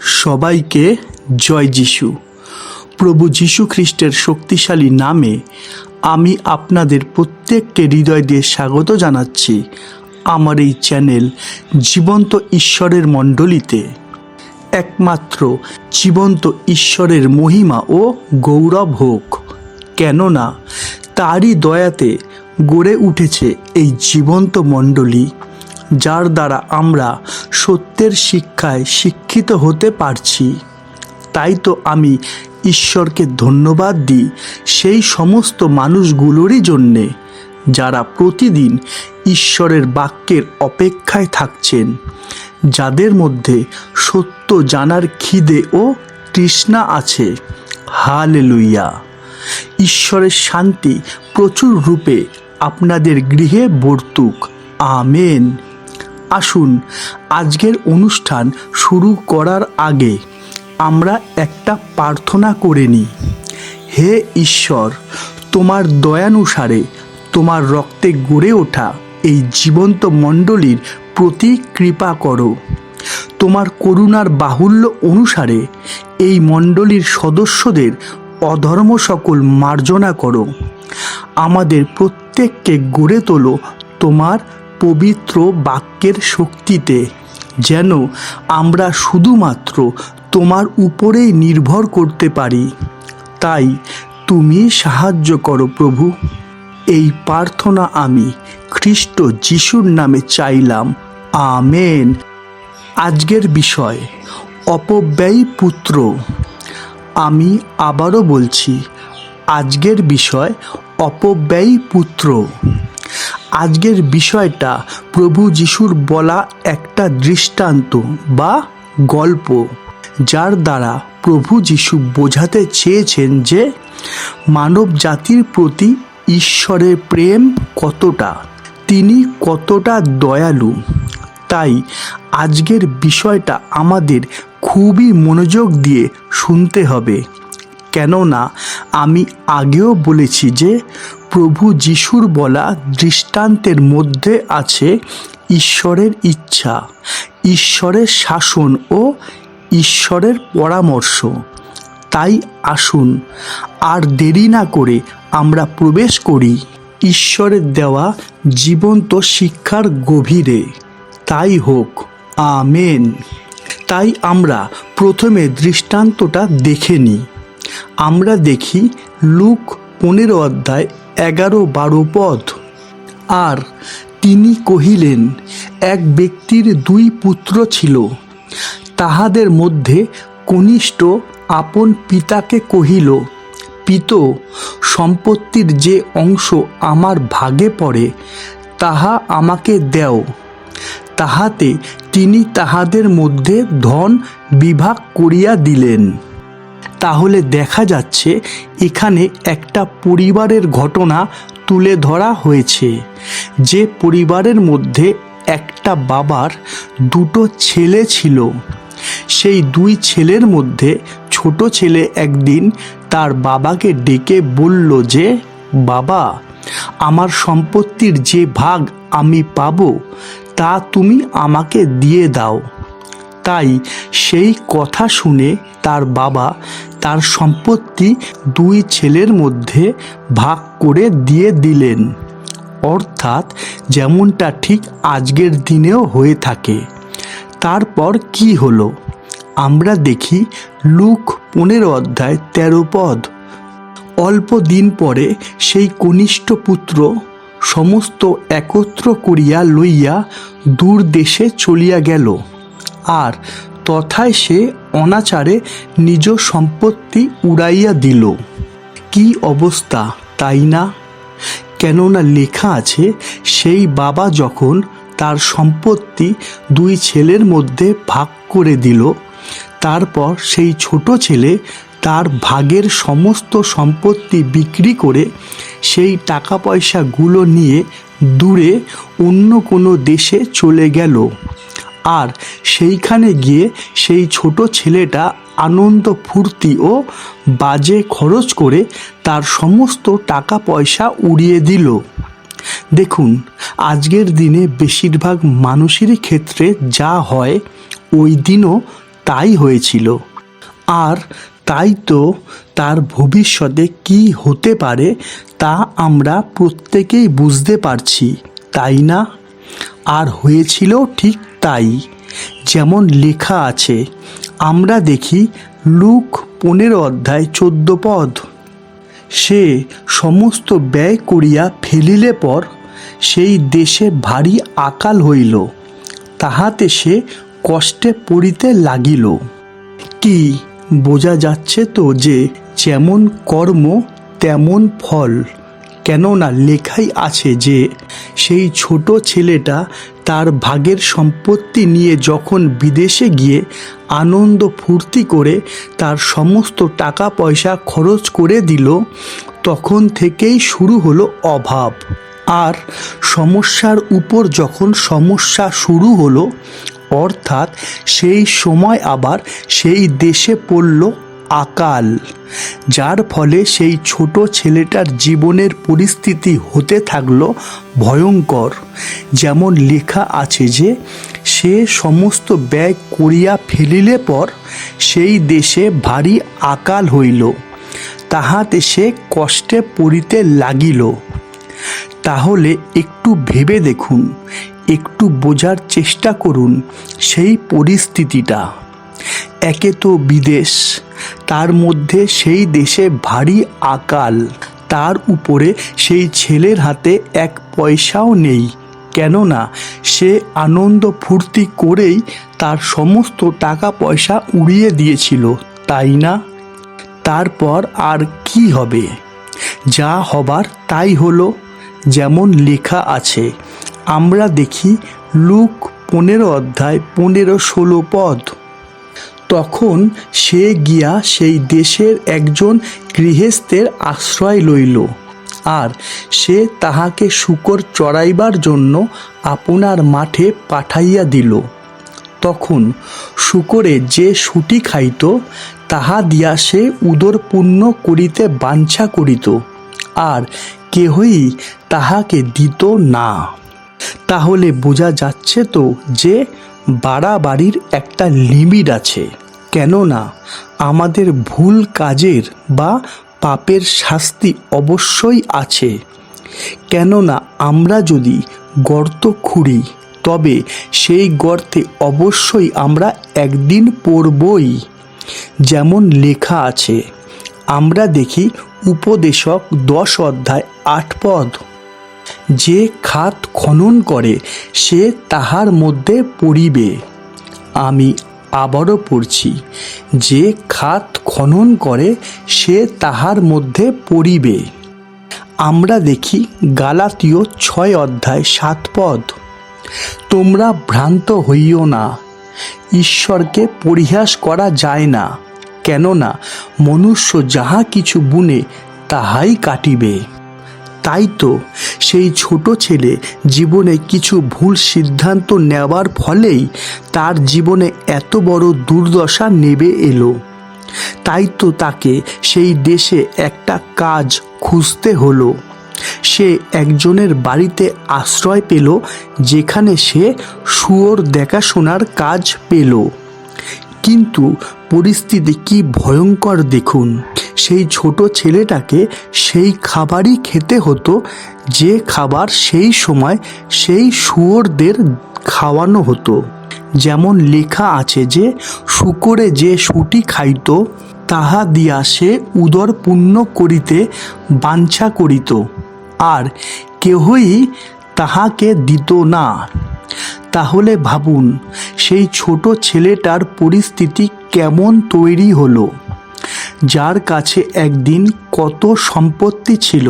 সবাইকে জয় যিশু। প্রভু যিশু খ্রিস্টের শক্তিশালী নামে আমি আপনাদের প্রত্যেককে হৃদয় দিয়ে স্বাগত জানাচ্ছি আমার এই চ্যানেল জীবন্ত ঈশ্বরের মণ্ডলীতে। একমাত্র জীবন্ত ঈশ্বরের মহিমা ও গৌরব হোক, কেননা তারই দয়াতে গড়ে উঠেছে এই জীবন্ত মণ্ডলী, যার দ্বারা আমরা সত্যের শিক্ষায় শিক্ষিত হতে পারছি। তাই তো আমি ঈশ্বরকে ধন্যবাদ দিই সেই সমস্ত মানুষগুলোরই জন্যে যারা প্রতিদিন ঈশ্বরের বাক্যের অপেক্ষায় থাকছেন, যাদের মধ্যে সত্য জানার খিদে ও তৃষ্ণা আছে। হালেলুয়া! ঈশ্বরের শান্তি প্রচুর রূপে আপনাদের গৃহে বর্তুক। আমেন। আসুন আজকের অনুষ্ঠান শুরু করার আগে আমরা একটা প্রার্থনা করে নিই। হে ঈশ্বর, তোমার দয়ানুসারে তোমার রক্তে গড়ে ওঠা এই জীবন্ত মণ্ডলীর প্রতি কৃপা করো। তোমার করুণার বাহুল্য অনুসারে এই মণ্ডলীর সদস্যদের অধর্ম সকল মার্জনা করো। আমাদের প্রত্যেককে গড়ে তোলো তোমার পবিত্র বাক্যের শক্তিতে, যেন আমরা শুধুমাত্র তোমার উপরেই নির্ভর করতে পারি। তাই তুমি সাহায্য করো প্রভু। এই প্রার্থনা আমি খ্রিস্ট যিশুর নামে চাইলাম। আমেন। আজকের বিষয় অপব্যয়ী পুত্র। আমি আবারও বলছি, আজকের বিষয় অপব্যয়ী পুত্র। আজকের বিষয়টা প্রভু যিশুর বলা একটা দৃষ্টান্ত বা গল্প, যার দ্বারা প্রভু যিশু বোঝাতে চেয়েছেন যে মানব জাতির প্রতি ঈশ্বরের প্রেম কতটা, তিনি কতটা দয়ালু। তাই আজকের বিষয়টা আমাদের খুবই মনোযোগ দিয়ে শুনতে হবে, কেননা আমি আগেও বলেছি যে প্রভু যিশুর বলা দৃষ্টান্তের মধ্যে আছে ঈশ্বরের ইচ্ছা, ঈশ্বরের শাসন ও ঈশ্বরের পরামর্শ। তাই আসুন আর দেরি না করে আমরা প্রবেশ করি ঈশ্বরের দেওয়া জীবন্ত শিক্ষার গভীরে। তাই হোক। আমেন। তাই আমরা প্রথমে দৃষ্টান্তটা দেখে নিই। আমরা দেখি লুক 15 অধ্যায় 11-12 পদ। আর তিনি কহিলেন, এক ব্যক্তির 2 পুত্র ছিল। তাহাদের মধ্যে কনিষ্ঠ আপন পিতাকে কহিল, পিত, সম্পত্তির যে অংশ আমার ভাগে পড়ে তাহা আমাকে দেও। তাহাতে তিনি তাহাদের মধ্যে ধন বিভাগ করিয়া দিলেন। তাহলে দেখা যাচ্ছে এখানে একটা পরিবারের ঘটনা তুলে ধরা হয়েছে, যে পরিবারের মধ্যে একটা বাবার 2 ছেলে ছিল। সেই 2 ছেলের মধ্যে ছোট ছেলে একদিন তার বাবাকে ডেকে বলল যে, বাবা, আমার সম্পত্তির যে ভাগ আমি পাবো তা তুমি আমাকে দিয়ে দাও। তাই সেই কথা শুনে তার বাবা তার সম্পত্তি 2 ছেলের মধ্যে ভাগ করে দিয়ে দিলেন। অর্থাৎ যেমনটা ঠিক আজকের দিনেও হয়ে থাকে। তারপর কি হলো আমরা দেখি লুক 15 অধ্যায় 13 পদ। অল্প দিন পরে সেই কনিষ্ঠ পুত্র সমস্ত একত্র করিয়া লইয়া দূর দেশে চলিয়া গেল, আর তথায় সে অনাচারে নিজ সম্পত্তি উড়াইয়া দিল। কি অবস্থা, তাই না? কেননা লেখা আছে, সেই বাবা যখন তার সম্পত্তি 2 ছেলের মধ্যে ভাগ করে দিল, তারপর সেই ছোট ছেলে তার ভাগের সমস্ত সম্পত্তি বিক্রি করে সেই টাকা পয়সাগুলো নিয়ে দূরে অন্য কোনো দেশে চলে গেল। আর সেইখানে গিয়ে সেই ছোট ছেলেটা আনন্দ ফুর্তি ও বাজে খরচ করে তার সমস্ত টাকা পয়সা উড়িয়ে দিল। দেখুন, আজকের দিনে বেশিরভাগ মানুষেরই ক্ষেত্রে যা হয়, ওই দিনও তাই হয়েছিল। আর তাই তো তার ভবিষ্যতে কি হতে পারে তা আমরা প্রত্যেকেই বুঝতে পারছি, তাই না? আর হয়েছিল ঠিক তাই, যেমন লেখা আছে। আমরা দেখি লুক 15:14। সে সমস্ত ব্যয় করিয়া ফেলিলে পর সেই দেশে ভারী আকাল হইল, তাহাতে সে কষ্টে পড়িতে লাগিল। কি বোঝা যাচ্ছে তো যে যেমন কর্ম তেমন ফল। কেননা লেখাই আছে যে সেই ছোট ছেলেটা তার ভাগের সম্পত্তি নিয়ে যখন বিদেশে গিয়ে আনন্দ ফুর্তি করে তার সমস্ত টাকা পয়সা খরচ করে দিল, তখন থেকেই শুরু হলো অভাব। আর সমস্যার উপর যখন সমস্যা শুরু হলো, অর্থাৎ সেই সময় আবার সেই দেশে পড়ল আকাল, যার ফলে সেই ছোট ছেলেটার জীবনের পরিস্থিতি হতে থাকলো ভয়ঙ্কর। যেমন লেখা আছে যে সে সমস্ত ব্যয় করিয়া ফেলিলে পর সেই দেশে ভারী আকাল হইল, তাহাতে সে কষ্টে পড়িতে লাগিল। তাহলে একটু ভেবে দেখুন, একটু বোঝার চেষ্টা করুন সেই পরিস্থিতিটা। একে তো বিদেশ, তার মধ্যে সেই দেশে ভারী আকাল, তার উপরে সেই ছেলের হাতে এক পয়সাও নেই, কেননা সে আনন্দ ফুর্তি করেই তার সমস্ত টাকা পয়সা উড়িয়ে দিয়েছিল, তাই না? তারপর আর কি হবে? যা হবার তাই হলো, যেমন লেখা আছে। আমরা দেখি লুক 15:15-16। তখন সে গিয়া সেই দেশের একজন গৃহস্থের আশ্রয় লইল, আর সে তাহাকে শূকর চড়াইবার জন্য আপনার মাঠে পাঠাইয়া দিল। তখন শূকরে যে শুটি খাইত, তাহা দিয়া সে উদর পূর্ণ করিতে বাঞ্ছা করিত, আর কেহই তাহাকে দিত না। তাহলে বোঝা যাচ্ছে তো যে বাড়াবাড়ির একটা লিমিট আছে। কেননা আমাদের ভুল কাজের বা পাপের শাস্তি অবশ্যই আছে। কেননা আমরা যদি গর্ত খুঁড়ি, তবে সেই গর্তে অবশ্যই আমরা একদিন পড়বই। যেমন লেখা আছে, আমরা দেখি উপদেশক 10:8। যে খাত খনন করে সে তাহার মধ্যে পড়িবে। আমি আবারও পড়ছি, যে খাত খনন করে সে তাহার মধ্যে পড়িবে। আমরা দেখি গালাতীয় 6:7। তোমরা ভ্রান্ত হইও না, ঈশ্বরকে পরিহাস করা যায় না, কেননা মনুষ্য যাহা কিছু বুনে তাহাই কাটিবে। তাই তো সেই ছোট ছেলে জীবনে কিছু ভুল সিদ্ধান্ত নেওয়ার ফলেই তার জীবনে এত বড় দুর্দশা নেমে এলো। তাই তো তাকে সেই দেশে একটা কাজ খুঁজতে হলো। সে একজনের বাড়িতে আশ্রয় পেল, যেখানে সে শুয়োর দেখাশোনার কাজ পেল। কিন্তু পরিস্থিতি কি ভয়ঙ্কর দেখুন। সেই ছোট ছেলেটাকে সেই খাবারই খেতে হতো যে খাবার সেই সময় সেই শুয়োরদের খাওয়ানো হতো। যেমন লেখা আছে যে শূকরে যে শুটি খাইত, তাহা দিয়া সে উদর পূর্ণ করিতে বাঞ্ছা করিত, আর কেহই তাহাকে দিত না। তাহলে ভাবুন সেই ছোট ছেলেটার পরিস্থিতি কেমন তৈরি হলো। যার কাছে একদিন কত সম্পত্তি ছিল,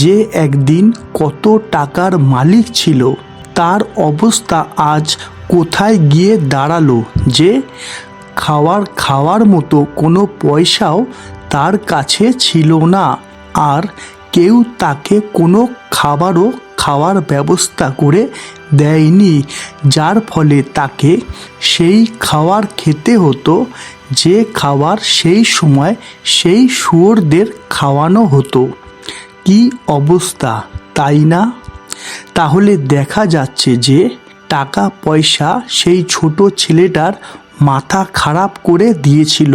যে একদিন কত টাকার মালিক ছিল, তার অবস্থা আজ কোথায় গিয়ে দাঁড়ালো যে খাওয়ার মতো কোনো পয়সাও তার কাছে ছিল না, আর কেউ তাকে কোনো খাওয়ার ব্যবস্থা করে দেয়নি, যার ফলে তাকে সেই খাবার খেতে হতো যে খাবার সেই সময় সেই শুয়োরদের খাওয়ানো হতো। কি অবস্থা, তাই না? তাহলে দেখা যাচ্ছে যে টাকা পয়সা সেই ছোট ছেলেটার মাথা খারাপ করে দিয়েছিল,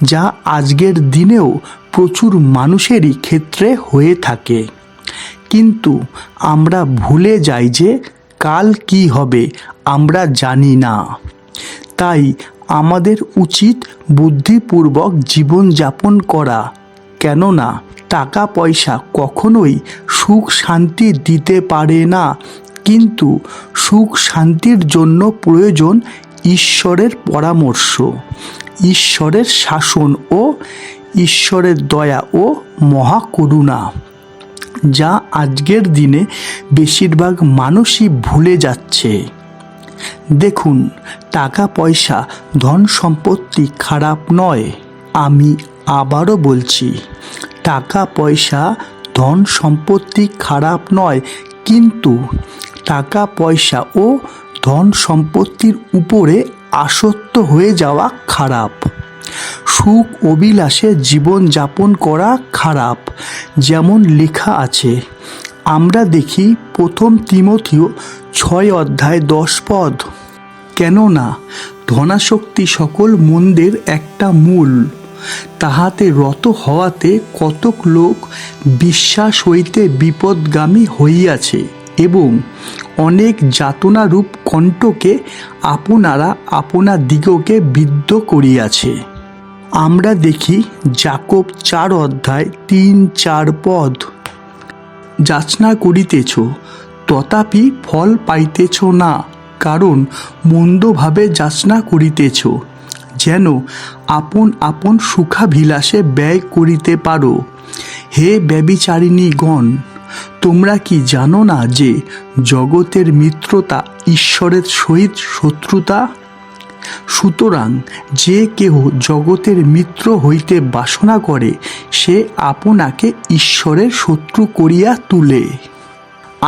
যা আজকের দিনেও প্রচুর মানুষেরই ক্ষেত্রে হয়ে থাকে। কিন্তু আমরা ভুলে যাই যে কাল কি হবে আমরা জানি না। তাই আমাদের উচিত বুদ্ধিপূর্বক জীবনযাপন করা, কেননা টাকা পয়সা কখনোই সুখ শান্তি দিতে পারে না, কিন্তু সুখ শান্তির জন্য প্রয়োজন ঈশ্বরের পরামর্শ, ঈশ্বরের শাসন ও ঈশ্বরের দয়া ও মহাকরুণা, যা আজকের দিনে বেশিরভাগ মানুষই ভুলে যাচ্ছে। দেখুন, টাকা পয়সা ধন সম্পত্তি খারাপ নয়। আমি আবারও বলছি, টাকা পয়সা ধন সম্পত্তি খারাপ নয়, কিন্তু টাকা পয়সা ও ধন সম্পত্তির উপরে আসক্ত হয়ে যাওয়া খারাপ। সুখ অভিলাষে জীবনযাপন করা খারাপ। যেমন লেখা আছে, আমরা দেখি 1 তিমথিও 6:10। কেননা ধনাসক্তি সকল মন্দের একটা মূল, তাহাতে রত হওয়াতে কতক লোক বিশ্বাস হইতে বিপদগামী হইয়াছে এবং অনেক যাতনারূপ কণ্টকে আপনারা আপনাদিগকে বিদ্ধ করিয়াছে। আমরা দেখি যাকব 4:3-4। যাচনা করিতেছ, তথাপি ফল পাইতেছ না, কারণ মন্দভাবে যাচনা করিতেছ, যেন আপন আপন সুখাভিলাষে ব্যয় করিতে পারো। হে ব্যভিচারিণীগণ, তোমরা কি জানো না যে জগতের মিত্রতা ঈশ্বরের সহিত শত্রুতা? সুতরাং যে কেহ জগতের মিত্র হইতে বাসনা করে, সে আপনাকে ঈশ্বরের শত্রু করিয়া তুলে।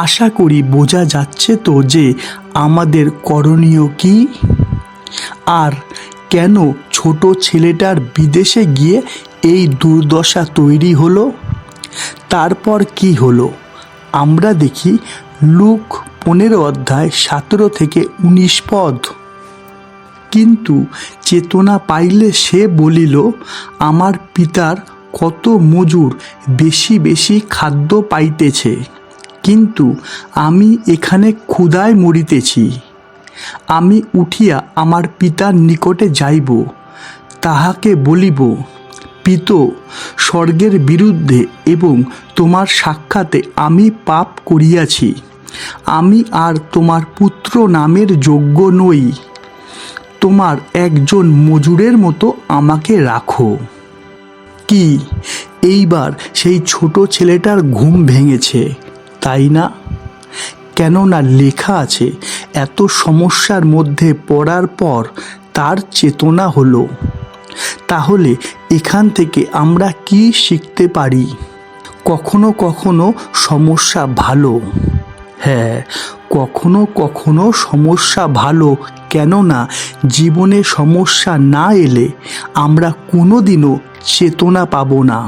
আশা করি বোঝা যাচ্ছে তো যে আমাদের করণীয় কি। আর কেন ছোট ছেলেটার বিদেশে গিয়ে এই দুর্দশা তৈরি হলো? তারপর কি হলো আমরা দেখি লুক 15:17-19। কিন্তু চেতনা পাইলে সে বলিল, আমার পিতার কত মজুর বেশি বেশি খাদ্য পাইতেছে, কিন্তু আমি এখানে ক্ষুধায় মরিতেছি। আমি উঠিয়া আমার পিতার নিকটে যাইব, তাহাকে বলিব, পিতো, স্বর্গের বিরুদ্ধে এবং তোমার সাক্ষাতে আমি পাপ করিয়াছি। আমি আর তোমার পুত্র নামের যোগ্য নই। তোমার একজন মজুরের মতো আমাকে রাখো। কি এইবার সেই ছোট ছেলেটার ঘুম ভেঙেছে, তাই না? কেননা লেখা আছে, এত সমস্যার মধ্যে পড়ার পর তার চেতনা হলো। তাহলে এখান থেকে আমরা কি শিখতে পারি? কখনো কখনো সমস্যা ভালো। হ্যাঁ, কখনো কখনো সমস্যা ভালো, কেননা জীবনে সমস্যা না এলে আমরা কোনোদিনও চেতনা পাব না।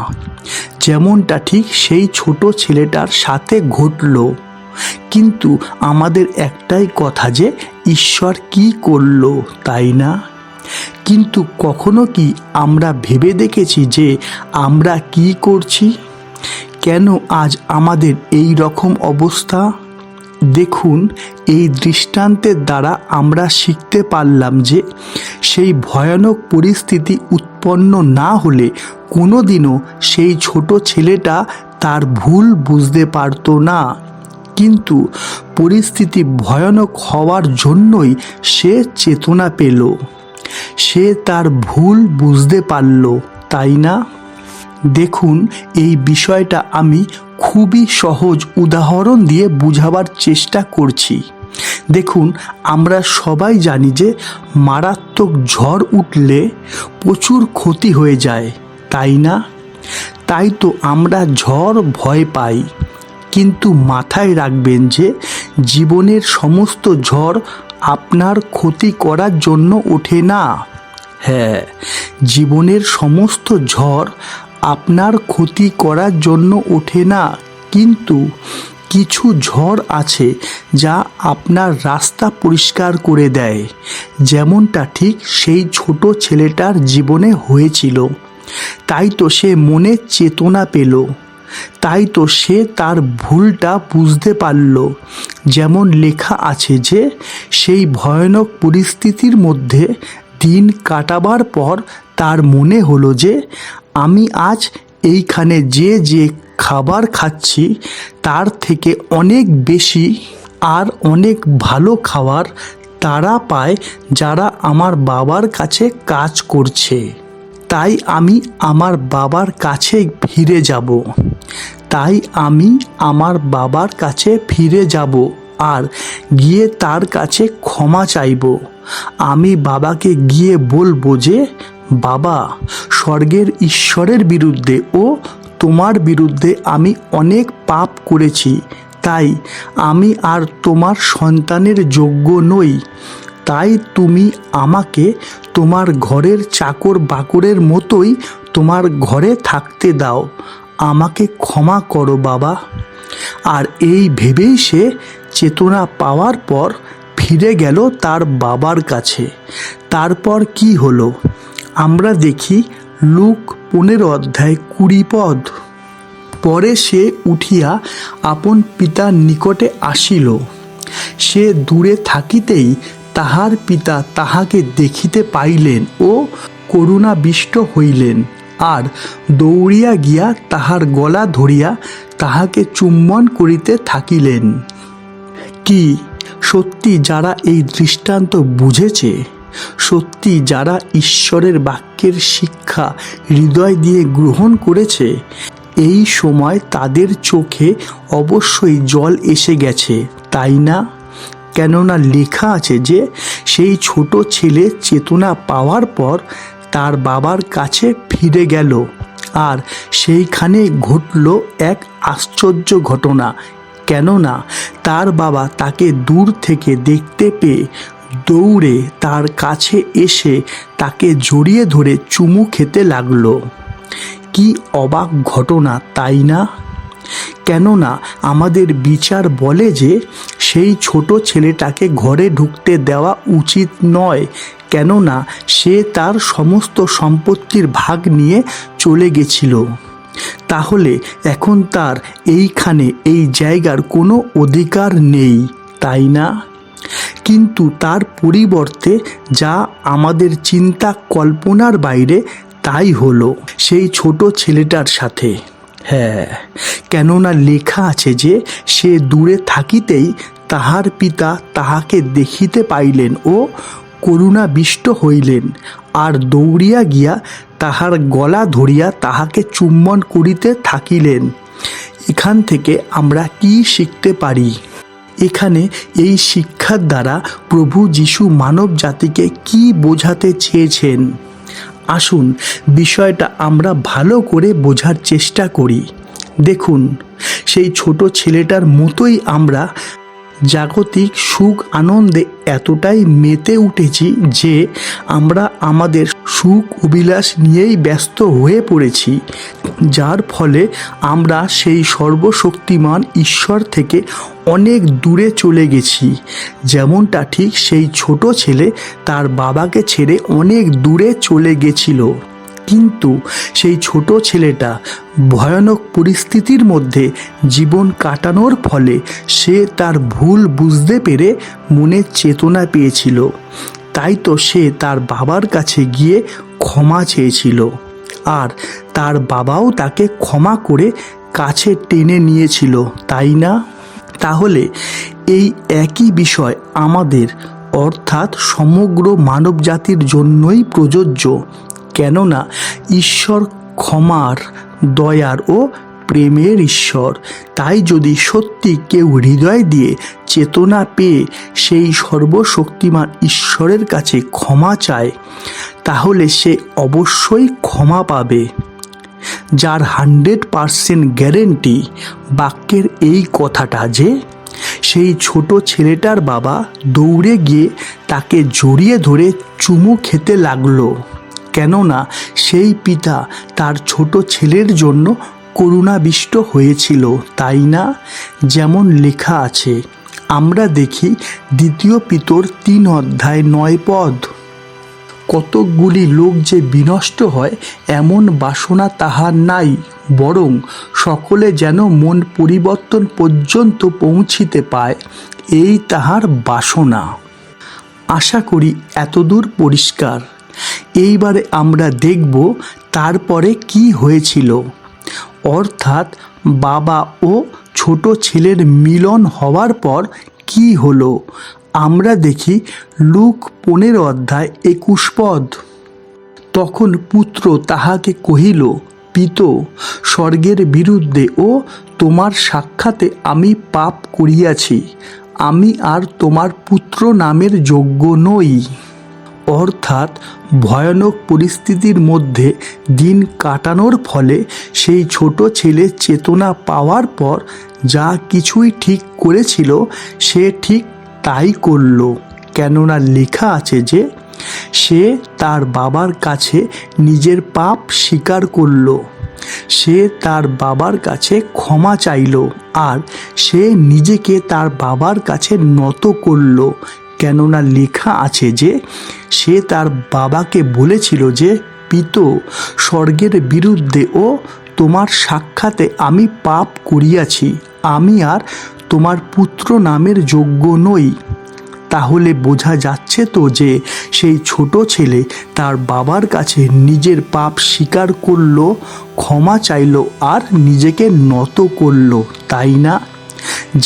যেমনটা ঠিক সেই ছোট ছেলেটার সাথে ঘটল। কিন্তু আমাদের একটাই কথা যে ঈশ্বর কি করলো, তাই না? কিন্তু কখনো কি আমরা ভেবে দেখেছি যে আমরা কি করছি? কেন আজ আমাদের এই রকম অবস্থা? দেখুন, এই দৃষ্টান্তের দ্বারা আমরা শিখতে পারলাম যে সেই ভয়ানক পরিস্থিতি উৎপন্ন না হলে কোনোদিনও সেই ছোট ছেলেটা তার ভুল বুঝতে পারতো না। কিন্তু পরিস্থিতি ভয়ানক হওয়ার জন্যই সে চেতনা পেল, সে তার ভুল বুঝতে পারল, তাই না? দেখুন, এই বিষয়টা আমি খুবই সহজ উদাহরণ দিয়ে বোঝাবার চেষ্টা করছি। দেখুন, আমরা সবাই জানি যে মারাত্মক ঝড় উঠলে প্রচুর ক্ষতি হয়ে যায়, তাই না? তাই তো আমরা ঝড় ভয় পাই। কিন্তু মাথায় রাখবেন যে জীবনের সমস্ত ঝড় আপনার ক্ষতি করার জন্য ওঠে না। হ্যাঁ, জীবনের সমস্ত ঝড় আপনার ক্ষতি করার জন্য ওঠে না, কিন্তু কিছু ঝড় আছে যা আপনার রাস্তা পরিষ্কার করে দেয়, যেমনটা ঠিক সেই ছোট ছেলেটার জীবনে হয়েছিল। তাই তো সে মনে চেতনা পেল, তাই তো সে তার ভুলটা বুঝতে পারল। যেমন লেখা আছে যে সেই ভয়ানক পরিস্থিতির মধ্যে দিন কাটাবার পর তার মনে হলো যে আমি আজ এইখানে যে খাবার খাচ্ছি তার থেকে অনেক বেশি আর অনেক ভালো খাবার তারা পায় যারা আমার বাবার কাছে কাজ করছে। তাই আমি আমার বাবার কাছে ফিরে যাব। তাই আমি আমার বাবার কাছে ফিরে যাব আর গিয়ে তার কাছে ক্ষমা চাইব। আমি বাবাকে গিয়ে বলবো যে বাবা, স্বর্গের ঈশ্বরের বিরুদ্ধে ও তোমার বিরুদ্ধে আমি অনেক পাপ করেছি, তাই আমি আর তোমার সন্তানের যোগ্য নই। তাই তুমি আমাকে তোমার ঘরের চাকর বাকরের মতোই তোমার ঘরে থাকতে দাও। আমাকে ক্ষমা করো বাবা। আর এই ভেবেই সে চেতনা পাওয়ার পর ফিরে গেল তার বাবার কাছে। তারপর কি হলো আমরা দেখি লুক 15:20। পরে সে উঠিয়া আপন পিতার নিকটে আসিল। সে দূরে থাকিতেই তাহার পিতা তাহাকে দেখিতে পাইলেন ও করুণাবিষ্ট হইলেন, আর দৌড়িয়া গিয়া তাহার গলা ধরিয়া তাহাকে চুম্বন করিতে থাকিলেন। কি সত্যি যারা এই দৃষ্টান্ত বুঝেছে, সত্যি যারা ঈশ্বরের বাক্যের শিক্ষা হৃদয় দিয়ে গ্রহণ করেছে, এই সময় তাদের চোখে অবশ্যই জল এসে গেছে, তাই না? কেননা লেখা আছে যে সেই ছোট ছেলে চেতনা পাওয়ার পর তার বাবার কাছে ফিরে গেল, আর সেইখানে ঘটল এক আশ্চর্য ঘটনা। কেননা তার বাবা তাকে দূর থেকে দেখতে পেয়ে দৌড়ে তার কাছে এসে তাকে জড়িয়ে ধরে চুমু খেতে লাগলো। কি অবাক ঘটনা, তাই না? কেননা আমাদের বিচার বলে যে সেই ছোট ছেলেটাকে ঘরে ঢুকতে দেওয়া উচিত নয়, কেননা সে তার সমস্ত সম্পত্তির ভাগ নিয়ে চলে গেছিল। তাহলে এখন তার এইখানে এই জায়গার কোনো অধিকার নেই, তাই না? কিন্তু তার পরিবর্তে যা আমাদের চিন্তা কল্পনার বাইরে তাই হলো সেই ছোট ছেলেটার সাথে। হ্যাঁ, কেননা লেখা আছে যে সে দূরে থাকিতেই তাহার পিতা তাহাকে দেখিতে পাইলেন ও করুণাবিষ্ট হইলেন, আর দৌড়িয়া গিয়া তাহার গলা ধরিয়া তাহাকে চুম্বন করিতে থাকিলেন। এখান থেকে আমরা কি শিখতে পারি? এখানে এই শিক্ষার দ্বারা প্রভু যীশু মানব জাতিকে কি বোঝাতে চেয়েছেন, আসুন বিষয়টা আমরা ভালো করে বোঝার চেষ্টা করি। দেখুন, সেই ছোট ছেলেটার মতোই আমরা জাগতিক সুখ আনন্দে এতটাই মেতে উঠেছি যে আমরা আমাদের সুখ অভিলাষ নিয়েই ব্যস্ত হয়ে পড়েছি, যার ফলে আমরা সেই সর্বশক্তিমান ঈশ্বর থেকে অনেক দূরে চলে গেছি। যেমনটা ঠিক সেই ছোট ছেলে তার বাবাকে ছেড়ে অনেক দূরে চলে গেছিল, কিন্তু সেই ছোট ছেলেটা ভয়ানক পরিস্থিতির মধ্যে জীবন কাটানোর ফলে সে তার ভুল বুঝতে পেরে মনে চেতনা পেয়েছিল। তাই তো সে তার বাবার কাছে গিয়ে ক্ষমা চেয়েছিল, আর তার বাবাও তাকে ক্ষমা করে কাছে টেনে নিয়েছিল, তাই না? তাহলে এই একই বিষয় আমাদের অর্থাৎ সমগ্র মানবজাতির জন্যই প্রযোজ্য। কেননা ঈশ্বর ক্ষমার, দয়ার ও প্রেমের ঈশ্বর। তাই যদি সত্যি কেউ হৃদয় দিয়ে চেতনা পেয়ে সেই সর্বশক্তিমান ঈশ্বরের কাছে ক্ষমা চায়, তাহলে সে অবশ্যই ক্ষমা পাবে। যার 100% গ্যারেন্টি বাক্যের এই কথাটা যে সেই ছোট ছেলেটার বাবা দৌড়ে গিয়ে তাকে জড়িয়ে ধরে চুমু খেতে লাগলো, কেননা সেই পিতা তার ছোট ছেলের জন্য করুণাবিষ্ট হয়েছিল, তাই না? যেমন লেখা আছে, আমরা দেখি 2 পিতর 3 অধ্যায় 9 পদ। কতকগুলি লোক যে বিনষ্ট হয় এমন বাসনা তাহার নাই, বরং সকলে যেন মন পরিবর্তন পর্যন্ত পৌঁছিতে পায়, এই তাহার বাসনা। আশা করি এতদূর পরিষ্কার। এইবারে আমরা দেখব তারপরে কি হয়েছিল, অর্থাৎ বাবা ও ছোট ছেলের মিলন হওয়ার পর কি হলো। আমরা দেখি লুক 15 অধ্যায় 21 পদ। তখন পুত্র তাহাকে কহিল, পিত, স্বর্গের বিরুদ্ধে ও তোমার সাক্ষাতে আমি পাপ করিয়াছি, আমি আর তোমার পুত্র নামের যোগ্য নই। অর্থাৎ ভয়ানক পরিস্থিতির মধ্যে দিন কাটানোর ফলে সেই ছোট ছেলে চেতনা পাওয়ার পর যা কিছুই ঠিক করেছিল সে ঠিক তাই করল। কেননা লেখা আছে যে সে তার বাবার কাছে নিজের পাপ স্বীকার করল, সে তার বাবার কাছে ক্ষমা চাইল, আর সে নিজেকে তার বাবার কাছে নত করল। কেননা লেখা আছে যে সে তার বাবাকে বলেছিল যে, পিত, স্বর্গের বিরুদ্ধে ও তোমার সাক্ষাতে আমি পাপ করিয়াছি, আমি আর তোমার পুত্র নামের যোগ্য নই। তাহলে বোঝা যাচ্ছে তো যে সেই ছোট ছেলে তার বাবার কাছে নিজের পাপ স্বীকার করল, ক্ষমা চাইল আর নিজেকে নত করল, তাই না?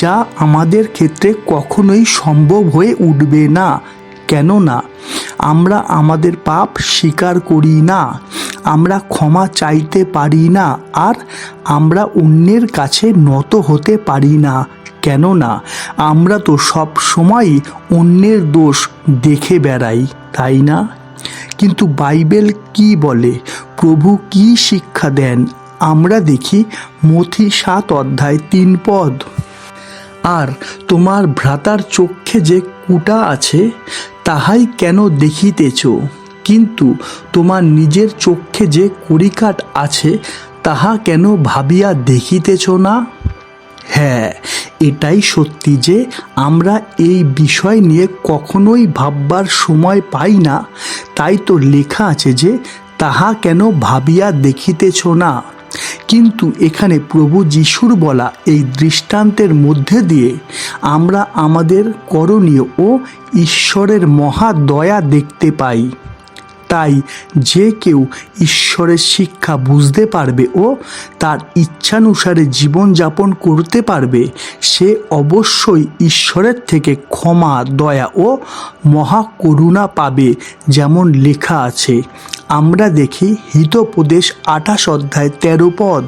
যা আমাদের ক্ষেত্রে কখনোই সম্ভব হয়ে উঠবে না। কেননা আমরা আমাদের পাপ স্বীকার করি না, আমরা ক্ষমা চাইতে পারি না, আর আমরা অন্যের কাছে নত হতে পারি না। কেননা আমরা তো সব সময়ই অন্যের দোষ দেখে বেড়াই, তাই না? কিন্তু বাইবেল কি বলে, প্রভু কি শিক্ষা দেন? আমরা দেখি মথি 7 অধ্যায় 3 পদ। আর তোমার ভ্রাতার চক্ষে যে কুটা আছে তাহাই কেন দেখিতেছ, কিন্তু তোমার নিজের চক্ষে যে কড়িকাঠ আছে তাহা কেন ভাবিয়া দেখিতেছ না? হ্যাঁ, এটাই সত্যি যে আমরা এই বিষয় নিয়ে কখনোই ভাববার সময় পাই না। তাই তো লেখা আছে যে তাহা কেন ভাবিয়া দেখিতেছ না। কিন্তু এখানে প্রভু যিশুর বলা এই দৃষ্টান্তের মধ্যে দিয়ে আমরা আমাদের করণীয় ও ঈশ্বরের মহা দয়া দেখতে পাই। তাই যে কেউ ঈশ্বরের শিক্ষা বুঝতে পারবে ও তার ইচ্ছানুসারে জীবনযাপন করতে পারবে, সে অবশ্যই ঈশ্বরের থেকে ক্ষমা, দয়া ও মহা করুণা পাবে। যেমন লেখা আছে, আমরা দেখি হিতোপদেশ 28 অধ্যায় 13 পদ।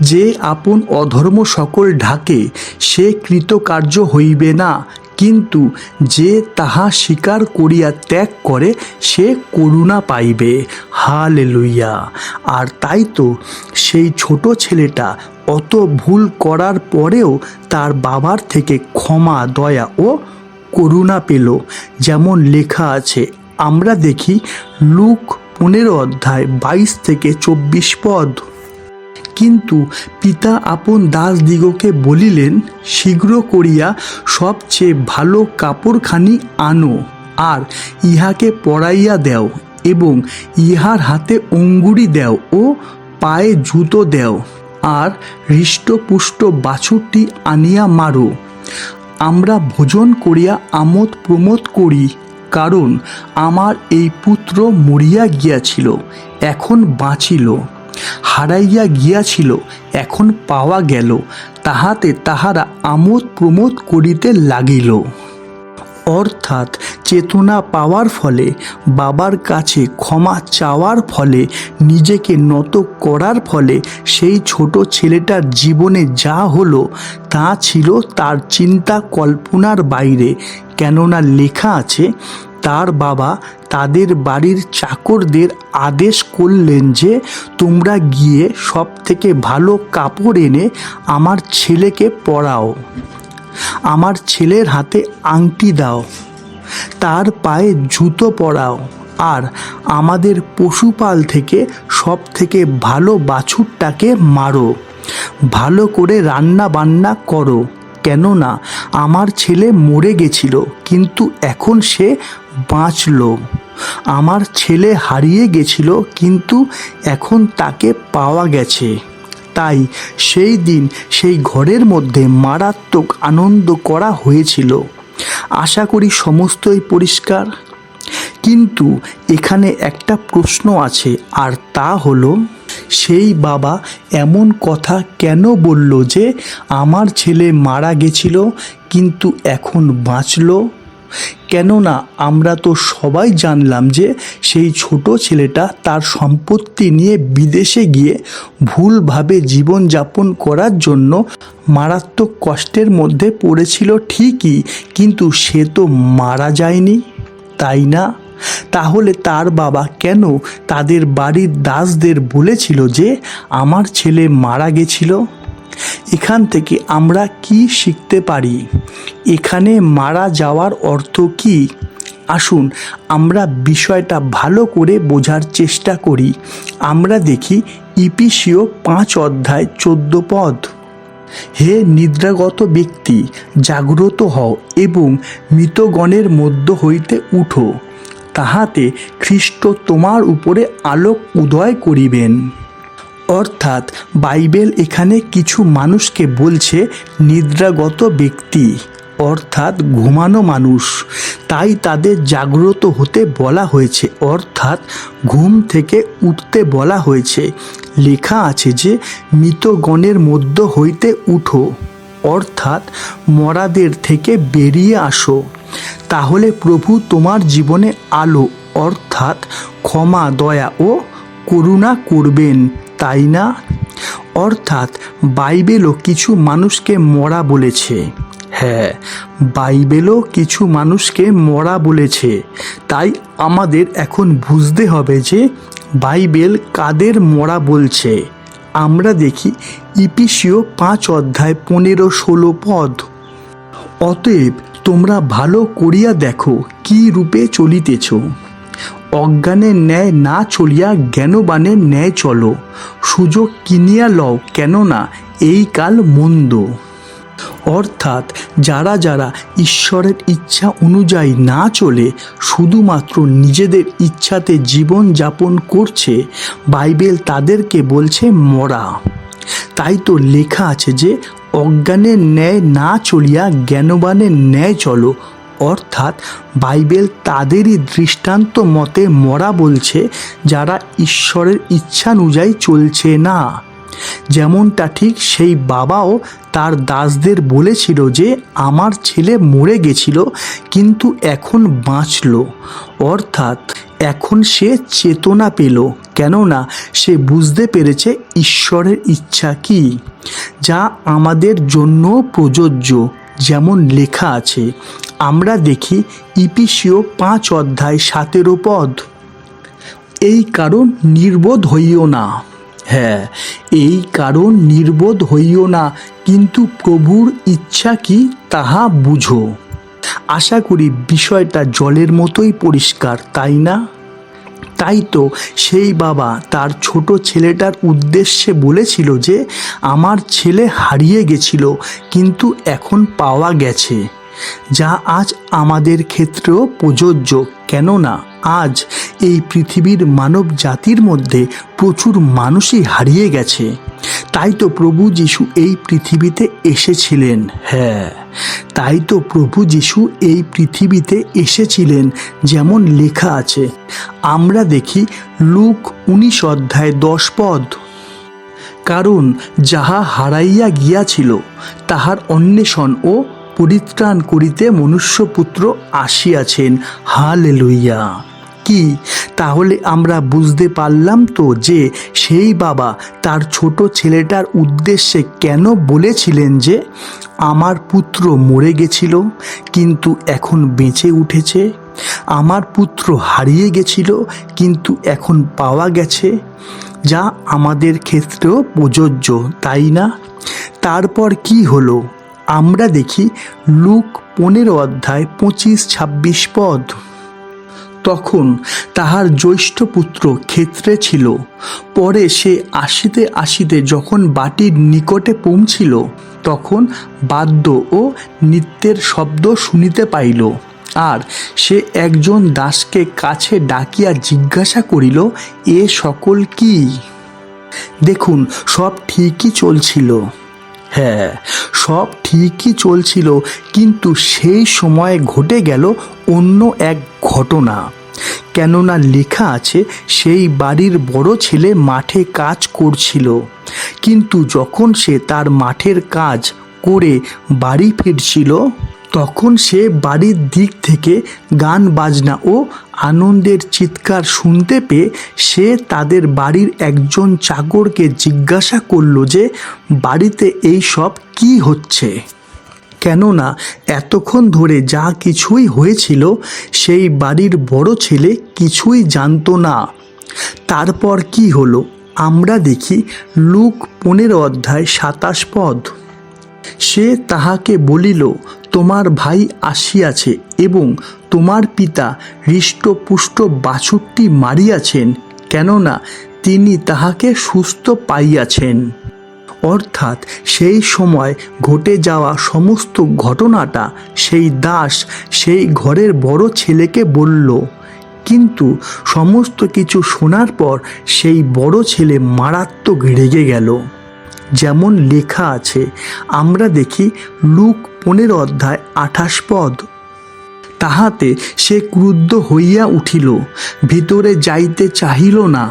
যে আপন অধর্ম সকল ঢাকে সে কৃতকার্য হইবে না, কিন্তু যে তাহা স্বীকার করিয়া ত্যাগ করে সে করুণা পাইবে। হালেলুয়া! আর তাই তো সেই ছোট ছেলেটা অত ভুল করার পরেও তার বাবার থেকে ক্ষমা, দয়া ও করুণা পেল। যেমন লেখা আছে, আমরা দেখি লুক 15 অধ্যায় 22 থেকে 24 পদ। কিন্তু পিতা আপন দাসদিগকে বলিলেন, শীঘ্র করিয়া সবচেয়ে ভালো কাপড়খানি আনো, আর ইহাকে পরাইয়া দেও, এবং ইহার হাতে অঙ্গুরি দেও ও পায়ে জুতো দেও, আর হৃষ্টপুষ্ট বাছুরটি আনিয়া মারো। আমরা ভোজন করিয়া আমোদ প্রমোদ করি, কারণ আমার এই পুত্র মরিয়া গিয়াছিল, এখন বাঁচিল, হারাইয়া গিয়াছিল, এখন পাওয়া গেল। তাহাতে তাহারা আমোদ প্রমোদ করিতে লাগিল। অর্থাৎ চেতনা পাওয়ার ফলে, বাবার কাছে ক্ষমা চাওয়ার ফলে, নিজেকে নত করার ফলে সেই ছোট ছেলেটার জীবনে যা হলো তা ছিল তার চিন্তা কল্পনার বাইরে। কেননা লেখা আছে, তার বাবা তাদের বাড়ির চাকরদের আদেশ করলেন যে, তোমরা গিয়ে সব থেকে ভালো কাপড় এনে আমার ছেলেকে পরাও, আমার ছেলের হাতে আংটি দাও, তার পায়ে জুতো পরাও, আর আমাদের পশুপাল থেকে সব থেকে ভালো বাছুরটাকে মারো, ভালো করে রান্না বান্না করো, কেননা আমার ছেলে মরে গেছিল কিন্তু এখন সে বাঁচল। আমার ছেলে হারিয়ে গেছিল কিন্তু এখন তাকে পাওয়া গেছে। তাই সেই দিন সেই ঘরের মধ্যে মারাত্মক আনন্দ করা হয়েছিল। আশা করি সমস্তই পরিষ্কার। কিন্তু এখানে একটা প্রশ্ন আছে, আর তা হলো সেই বাবা এমন কথা কেন বলল যে আমার ছেলে মারা গেছিল কিন্তু এখন বাঁচল? কেননা আমরা তো সবাই জানলাম যে সেই ছোট ছেলেটা তার সম্পত্তি নিয়ে বিদেশে গিয়ে ভুলভাবে জীবনযাপন করার জন্য মারাত্মক কষ্টের মধ্যে পড়েছিল ঠিকই, কিন্তু সে তো মারা যায়নি, তাই না? তাহলে তার বাবা কেন তাদের বাড়ির দাসদের বলেছিল যে আমার ছেলে মারা গেছিল? এখান থেকে আমরা কি শিখতে পারি? এখানে মারা যাওয়ার অর্থ কি? আসুন আমরা বিষয়টা ভালো করে বোঝার চেষ্টা করি। আমরা দেখি ইফিসীয় 5 অধ্যায় 14 পদ। হে নিদ্রাগত ব্যক্তি, জাগ্রত হও এবং মৃতগণের মধ্য হইতে উঠো, তাহাতে খ্রিস্ট তোমার উপরে আলোক উদয় করিবেন। অর্থাৎ বাইবেল এখানে কিছু মানুষকে বলছে নিদ্রাগত ব্যক্তি, অর্থাৎ ঘুমানো মানুষ, তাই তাদের জাগ্রত হতে বলা হয়েছে, অর্থাৎ ঘুম থেকে উঠতে বলা হয়েছে। লেখা আছে যে মৃতগণের মধ্য হইতে উঠো, অর্থাৎ মরাদের থেকে বেরিয়ে আসো। তাহলে প্রভু তোমার জীবনে আলো অর্থাৎ ক্ষমা, দয়া ও করুণা করবেন, তাই না? অর্থাৎ বাইবেলও কিছু মানুষকে মরা বলেছে। হ্যাঁ, বাইবেলও কিছু মানুষকে মরা বলেছে। তাই আমাদের এখন বুঝতে হবে যে বাইবেল কাদের মরা বলছে। আমরা দেখি ইফিসীয় 5 অধ্যায় 15-16 পদ। অতএব তোমরা ভালো করিয়া দেখো কি রূপে চলিতেছ। অজ্ঞানের ন্যায় না চলিয়া জ্ঞানবানের ন্যায় চলো। সুযোগ কিনিয়া লও, কেননা এই কাল মন্দ। অর্থাৎ যারা যারা ঈশ্বরের ইচ্ছা অনুযায়ী না চলে শুধুমাত্র নিজেদের ইচ্ছাতে জীবন যাপন করছে, বাইবেল তাদেরকে বলছে মরা। তাই তো লেখা আছে যে অজ্ঞানের ন্যায় না চলিয়া জ্ঞানবানের ন্যায় চলো। অর্থাৎ বাইবেল তাদেরই দৃষ্টান্ত মতে মরা বলছে যারা ঈশ্বরের ইচ্ছানুযায়ী চলছে না। যেমনটা ঠিক সেই বাবাও তার দাসদের বলেছিল যে আমার ছেলে মরে গেছিল কিন্তু এখন বাঁচল। অর্থাৎ এখন সে চেতনা পেল, কেননা সে বুঝতে পেরেছে ঈশ্বরের ইচ্ছা কি, যা আমাদের জন্য প্রযোজ্য। যেমন লেখা আছে, আমরা দেখি ইফিসীয় 5 অধ্যায় 17 পদ। এই কারণ নির্বোধ হইও না। হ্যাঁ, এই কারণ নির্বোধ হইও না, কিন্তু প্রভুর ইচ্ছা কি তাহা বুঝো। আশা করি বিষয়টা জলের মতোই পরিষ্কার, তাই না? তাই তো সেই বাবা তার ছোট ছেলেটার উদ্দেশ্যে বলেছিল যে আমার ছেলে হারিয়ে গেছিল কিন্তু এখন পাওয়া গেছে, যা আজ আমাদের ক্ষেত্রেও প্রযোজ্য। কেননা আজ এই পৃথিবীর মানব জাতির মধ্যে প্রচুর মানুষই হারিয়ে গেছে। তাই তো প্রভু যিশু এই পৃথিবীতে এসেছিলেন। হ্যাঁ, তাই তো প্রভু যিশু এই পৃথিবীতে এসেছিলেন, যেমন লেখা আছে। আমরা দেখি লুক 19 অধ্যায় 10 পদ। কারণ যাহা হারাইয়া গিয়াছিল তাহার অন্বেষণ ও পরিত্রাণ করিতে মনুষ্যপুত্র আসিয়াছেন। হালেলুইয়া। কি তাহলে আমরা বুঝতে পারলাম তো যে সেই বাবা তার ছোট ছেলেটার উদ্দেশ্যে কেন বলেছিলেন যে আমার পুত্র মরে গেছিল কিন্তু এখন বেঁচে উঠেছে, আমার পুত্র হারিয়ে গেছিল কিন্তু এখন পাওয়া গেছে, যা আমাদের ক্ষেত্রেও প্রযোজ্য, তাই না? তারপর কি হলো? আমরা দেখি লুক 15 অধ্যায় 25-26 পদ। তখন তাহার জ্যৈষ্ঠ পুত্র ক্ষেত্রে ছিল। পরে সে আসিতে আসিতে যখন বাটির নিকটে পৌঁছিল, তখন বাদ্য ও নৃত্যের শব্দ শুনিতে পাইল। আর সে একজন দাসকে কাছে ডাকিয়া জিজ্ঞাসা করিল, এ সকল কি? দেখুন, সব ঠিকই চলছিল। হ্যাঁ, সব ঠিকই চলছিল, কিন্তু সেই সময় ঘটে গেল অন্য এক ঘটনা। কেননা লেখা আছে, সেই বাড়ির বড় ছেলে মাঠে কাজ করছিল, কিন্তু যখন সে তার মাঠের কাজ করে বাড়ি ফিরছিল, তখন সে বাড়ির দিক থেকে গান বাজনা ও আনন্দের চিৎকার শুনতে পেয়ে সে তাদের বাড়ির একজন চাকরকে জিজ্ঞাসা করল যে বাড়িতে এই সব কি হচ্ছে। কেননা এতক্ষণ ধরে যা কিছুই হয়েছিল সেই বাড়ির বড় ছেলে কিছুই জানতো না। তারপর কি হলো আমরা দেখি লুক 15:27 সে তাহাকে বলিল, তোমার ভাই আসিয়াছে এবং তোমার পিতা হৃষ্টপুষ্ট বাছুরটি মারিয়াছেন, কেননা তিনি তাহাকে সুস্থ পাইয়াছেন। অর্থাৎ সেই সময় ঘটে যাওয়া সমস্ত ঘটনাটা সেই দাস সেই ঘরের বড় ছেলেকে বলল। কিন্তু সমস্ত কিছু শোনার পর সেই বড় ছেলে মারাত্মক রেগে গেল। যেমন লেখা আছে, আমরা দেখি লুক 15:28 তাহাতে সে ক্রুদ্ধ হইয়া উঠিল, ভিতরে যাইতে চাহিল না।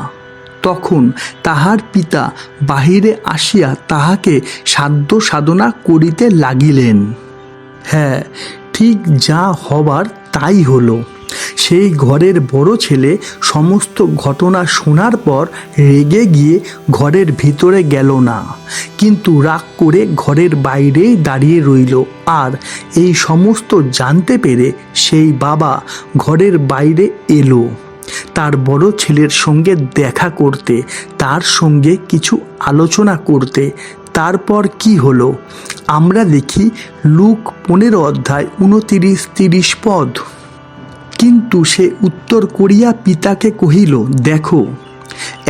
তখন তাহার পিতা বাহিরে আসিয়া তাহাকে সাধ্য সাধনা করিতে লাগিলেন। হ্যাঁ, ঠিক যা হবার তাই হলো। সেই ঘরের বড় ছেলে সমস্ত ঘটনা শোনার পর রেগে গিয়ে ঘরের ভিতরে গেল না, কিন্তু রাগ করে ঘরের বাইরেই দাঁড়িয়ে রইল। আর এই সমস্ত জানতে পেরে সেই বাবা ঘরের বাইরে এলো তার বড় ছেলের সঙ্গে দেখা করতে, তার সঙ্গে কিছু আলোচনা করতে। তারপর কি হলো আমরা দেখি লুক 15:29-30 কিন্তু সে উত্তর করিয়া পিতাকে কহিল, দেখো,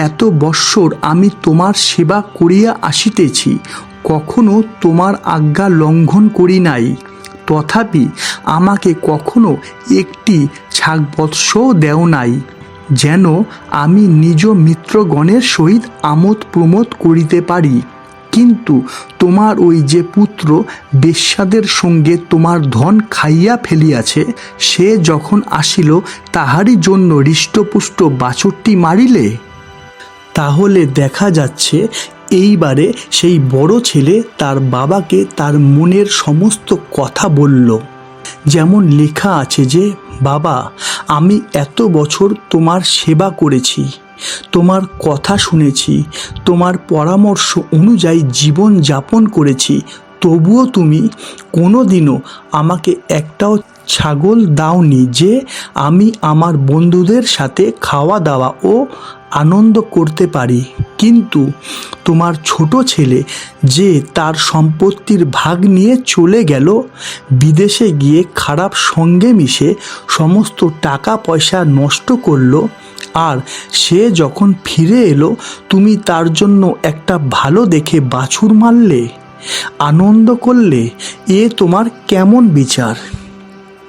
এত বৎসর আমি তোমার সেবা করিয়া আসিতেছি, কখনো তোমার আজ্ঞা লঙ্ঘন করি নাই। তথাপি আমাকে কখনো একটি ছাগবৎসও দেও নাই, যেন আমি নিজ মিত্রগণের সহিত আমোদ প্রমোদ করিতে পারি। কিন্তু তোমার ওই যে পুত্র বেশ্যাদের সঙ্গে তোমার ধন খাইয়া ফেলিয়াছে, সে যখন আসিল তাহারই জন্য হৃষ্টপুষ্ট বাছুরটি মারিলে। তাহলে দেখা যাচ্ছে এইবারে সেই বড় ছেলে তার বাবাকে তার মনের সমস্ত কথা বলল। যেমন লেখা আছে যে, বাবা, আমি এত বছর তোমার সেবা করেছি, তোমার কথা শুনেছি, তোমার পরামর্শ অনুযায়ী জীবন যাপন করেছি, তবুও তুমি কোনো দিনও আমাকে একটাও ছাগল দাওনি যে আমি আমার বন্ধুদের সাথে খাওয়া দাওয়া ও আনন্দ করতে পারি। কিন্তু তোমার ছোট ছেলে যে তার সম্পত্তির ভাগ নিয়ে চলে গেল, বিদেশে গিয়ে খারাপ সঙ্গে মিশে সমস্ত টাকা পয়সা নষ্ট করলো, আর সে যখন ফিরে এলো তুমি তার জন্য একটা ভালো দেখে বাছুর মারলে, আনন্দ করলে। এ তোমার কেমন বিচার?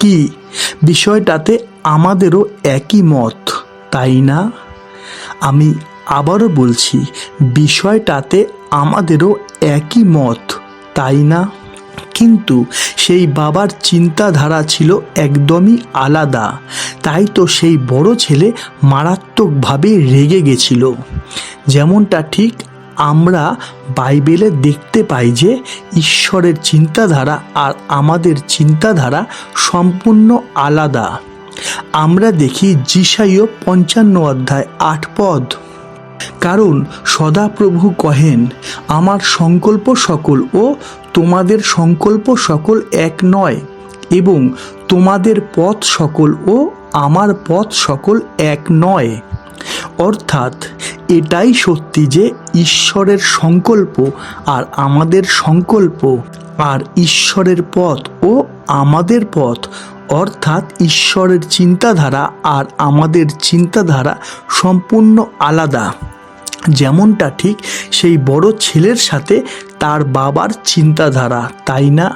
কি বিষয়টাতে আমাদেরও একই মত, তাই না? আমি আবারও বলছি, বিষয়টাতে আমাদেরও একই মত, তাই না? কিন্তু সেই বাবার চিন্তাধারা ছিল একদমই আলাদা। তাই তো সেই বড় ছেলে মারাত্মকভাবে রেগে গেছিল। যেমনটা ঠিক আমরা বাইবেলে দেখতে পাই যে ঈশ্বরের চিন্তাধারা আর আমাদের চিন্তাধারা সম্পূর্ণ আলাদা। আমরা দেখি যিশাইয় 55:8 কারণ সদাপ্রভু কহেন, আমার সংকল্প সকল ও তোমাদের সংকল্প সকল এক নয়, এবং তোমাদের পথ সকল ও আমার পথ সকল এক নয়। অর্থাৎ এটাই সত্যি যে ঈশ্বরের সংকল্প আর আমাদের সংকল্প আর ঈশ্বরের পথ ও আমাদের পথ অর্থাৎ ঈশ্বরের চিন্তাধারা আর আমাদের চিন্তাধারা সম্পূর্ণ আলাদা। যেমনটা ঠিক সেই বড় ছেলের সাথে তার বাবার চিন্তাধারা, তাই না?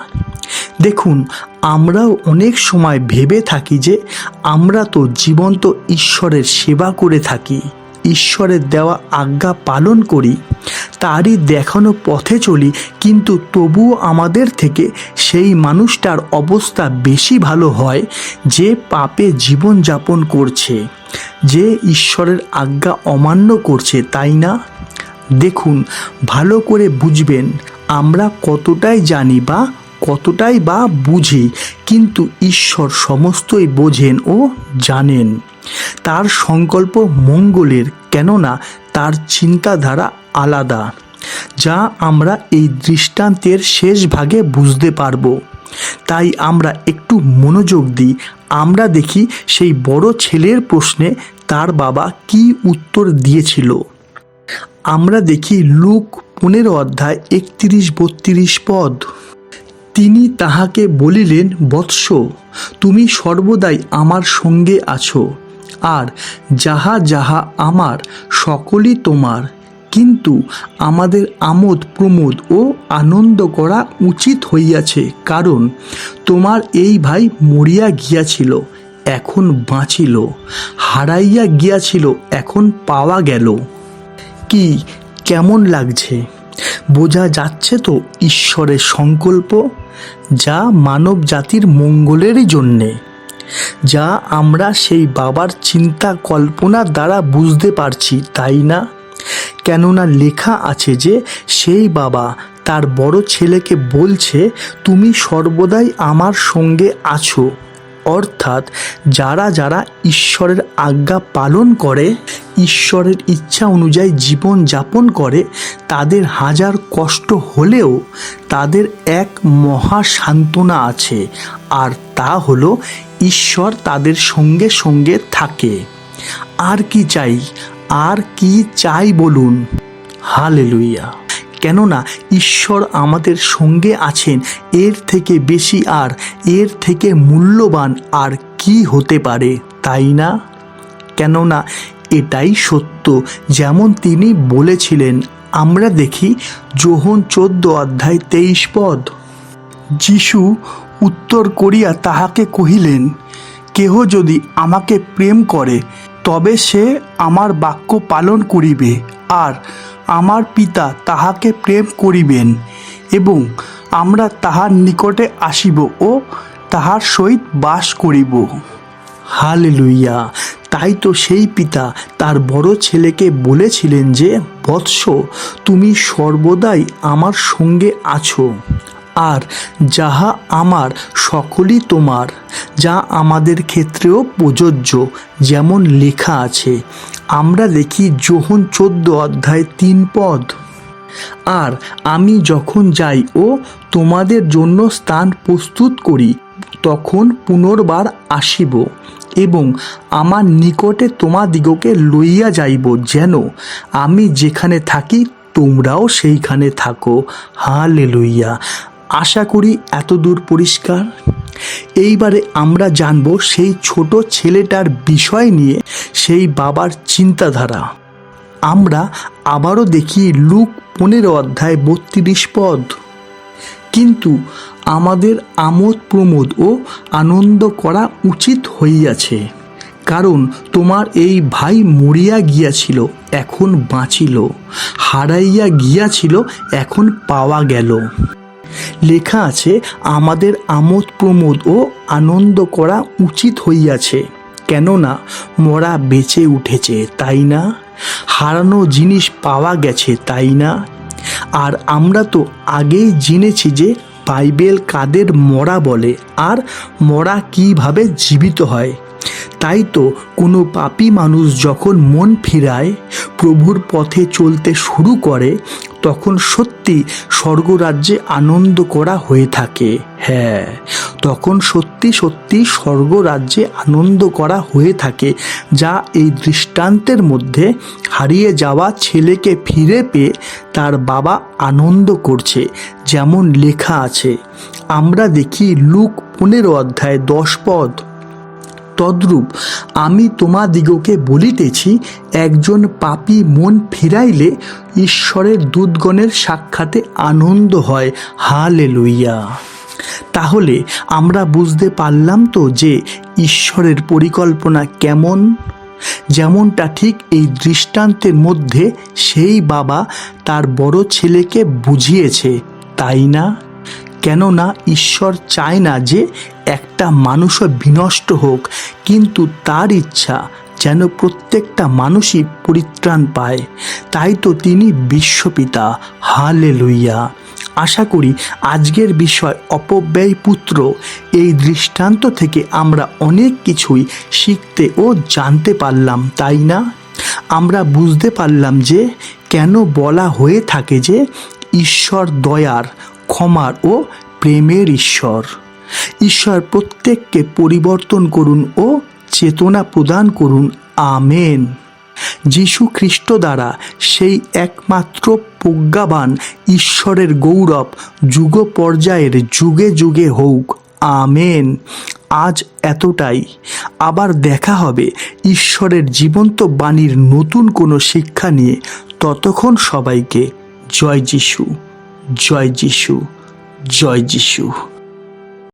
দেখুন, আমরাও অনেক সময় ভেবে থাকি যে আমরা তো জীবন্ত ঈশ্বরের সেবা করে থাকি, ঈশ্বরের দেওয়া আজ্ঞা পালন করি, তারই দেখানো পথে চলি, কিন্তু তবুও আমাদের থেকে সেই মানুষটার অবস্থা বেশি ভালো হয় যে পাপে জীবনযাপন করছে, যে ঈশ্বরের আজ্ঞা অমান্য করছে, তাই না? দেখুন, ভালো করে বুঝবেন আমরা কতটাই জানি বা কতটাই বা বুঝি, কিন্তু ঈশ্বর সমস্তই বোঝেন ও জানেন। তার সংকল্প মঙ্গলের, কেননা তার চিন্তাধারা আলাদা, যা আমরা এই দৃষ্টান্তের শেষ ভাগে বুঝতে পারবো। তাই আমরা একটু মনোযোগ দিই। আমরা দেখি সেই বড় ছেলের প্রশ্নে তার বাবা কি উত্তর দিয়েছিল। আমরা দেখি লুক 15 অধ্যায় 31-32 পদ। তিনি তাহাকে বলিলেন, বৎস, তুমি সর্বদাই আমার সঙ্গে আছো, আর যাহা যাহা আমার সকলই তোমার, কিন্তু আমাদের আমোদ প্রমোদ ও আনন্দ করা উচিত হইয়াছে, কারণ তোমার এই ভাই মরিয়া গিয়াছিল, এখন বাঁচিল, হারাইয়া গিয়াছিল, এখন পাওয়া গেল। কি কেমন লাগছে? বোঝা যাচ্ছে তো ঈশ্বরের সংকল্প, যা মানব জাতির মঙ্গলেরই জন্যে, যা আমরা সেই বাবার চিন্তা কল্পনার দ্বারা বুঝতে পারছি, তাই না? কেননা লেখা আছে যে সেই বাবা তার বড় ছেলেকে বলছে, তুমি সর্বদাই আমার সঙ্গে আছো। অর্থাৎ যারা যারা ঈশ্বরের আজ্ঞা পালন করে, ঈশ্বরের ইচ্ছা অনুযায়ী জীবন যাপন করে, তাদের হাজার কষ্ট হলেও তাদের এক মহা সান্ত্বনা আছে, আর তা হলো ঈশ্বর তাদের সঙ্গে সঙ্গে থাকে। আর কি চাই? আর কি চাই বলুন? হালেলুয়া! কেননা ঈশ্বর আমাদের সঙ্গে আছেন, এর থেকে বেশি আর এর থেকে মূল্যবান আর কি হতে পারে, তাই না? কেননা এটাই সত্য, যেমন তিনি বলেছিলেন। আমরা দেখি যোহন 14 অধ্যায় 23 পদ। যিশু উত্তর করিয়া তাহাকে কহিলেন, কেহ যদি আমাকে প্রেম করে, তবে সে আমার বাক্য পালন করিবে, আর আমার পিতা তাহাকে প্রেম করিবেন, এবং আমরা তাহার নিকটে আসিব ও তাহার সহিত বাস করিব। হালেলুইয়া! তাই তো সেই পিতা তার বড় ছেলেকে বলেছিলেন যে, বৎস, তুমি সর্বদাই আমার সঙ্গে আছো, আর যাহা আমার সকলই তোমার, যা আমাদের ক্ষেত্রেও প্রযোজ্য, যেমন লেখা আছে। আমরা দেখি যোহন 14 অধ্যায় 3 পদ। আর আমি যখন যাই ও তোমাদের জন্য স্থান প্রস্তুত করি, তখন পুনর্বার আসিব এবং আমার নিকটে তোমাদিগকে লইয়া যাইব, যেন আমি যেখানে থাকি তোমরাও সেইখানে থাকো। হালেলুইয়া! আশা করি এতদূর পরিষ্কার। এইবারে আমরা জানব সেই ছোট ছেলেটার বিষয় নিয়ে সেই বাবার চিন্তাধারা। আমরা আবারও দেখি লুক 15 অধ্যায় 32 পদ। কিন্তু আমাদের আমোদ প্রমোদ ও আনন্দ করা উচিত হইয়াছে, কারণ তোমার এই ভাই মরিয়া গিয়াছিল, এখন বাঁচিল, হারাইয়া গিয়াছিল, এখন পাওয়া গেল। লেখা আছে আমাদের আমোদ প্রমোদ ও আনন্দ করা উচিত হইয়াছে, কেননা মরা বেঁচে উঠেছে, তাই না? হারানো জিনিস পাওয়া গেছে, তাই না? আর আমরা তো আগেই জেনেছি যে বাইবেল কাদের মরা বলে, আর মরা কিভাবে জীবিত হয়। তাই তো কোনো পাপী মানুষ যখন মন ফিরায়, প্রভুর পথে চলতে শুরু করে, তখন সত্যি স্বর্গরাজ্যে আনন্দ করা হয়ে থাকে। হ্যাঁ, তখন সত্যি সত্যি স্বর্গরাজ্যে আনন্দ করা হয়ে থাকে, যা এই দৃষ্টান্তের মধ্যে হারিয়ে যাওয়া ছেলেকে ফিরে পেয়ে তার বাবা আনন্দ করছে, যেমন লেখা আছে। আমরা দেখি লুক 15:10 তদ্রূপ আমি তোমাদিগকে বলিতেছি, একজন পাপী মন ফিরাইলে ঈশ্বরের দূতগণের সাক্ষাতে আনন্দ হয়। হালেলুইয়া। তাহলে আমরা বুঝতে পারলাম তো যে ঈশ্বরের পরিকল্পনা কেমন। যেমনটা ঠিক এই দৃষ্টান্তের মধ্যে সেই বাবা তার বড় ছেলেকে বুঝিয়েছে, তাই না? কেননা ঈশ্বর চায় না যে একটা মানুষও বিনষ্ট হোক, কিন্তু তার ইচ্ছা যেন প্রত্যেকটা মানুষই পরিত্রাণ পায়। তাই তো তিনি বিশ্বপিতা। হালেলুইয়া। আশা করি আজকের বিষয় অপব্যয় পুত্র এই দৃষ্টান্ত থেকে আমরা অনেক কিছুই শিখতে ও জানতে পারলাম, তাই না? আমরা বুঝতে পারলাম যে কেন বলা হয়ে থাকে যে ঈশ্বর দয়ার, ক্ষমার ও প্রেমের ঈশ্বর। ঈশ্বর প্রত্যেককে পরিবর্তন করুন ও চেতনা প্রদান করুন। আমেন। যীশু খ্রিস্ট দ্বারা সেই একমাত্র প্রজ্ঞাবান ঈশ্বরের গৌরব যুগ পর্যায়ের যুগে যুগে হোক। আমেন। আজ এতটাই। আবার দেখা হবে ঈশ্বরের জীবন্ত বাণীর নতুন কোনো শিক্ষা নিয়ে। ততক্ষণ সবাইকে জয় যিশু, জয় যিশু, জয় যিশু।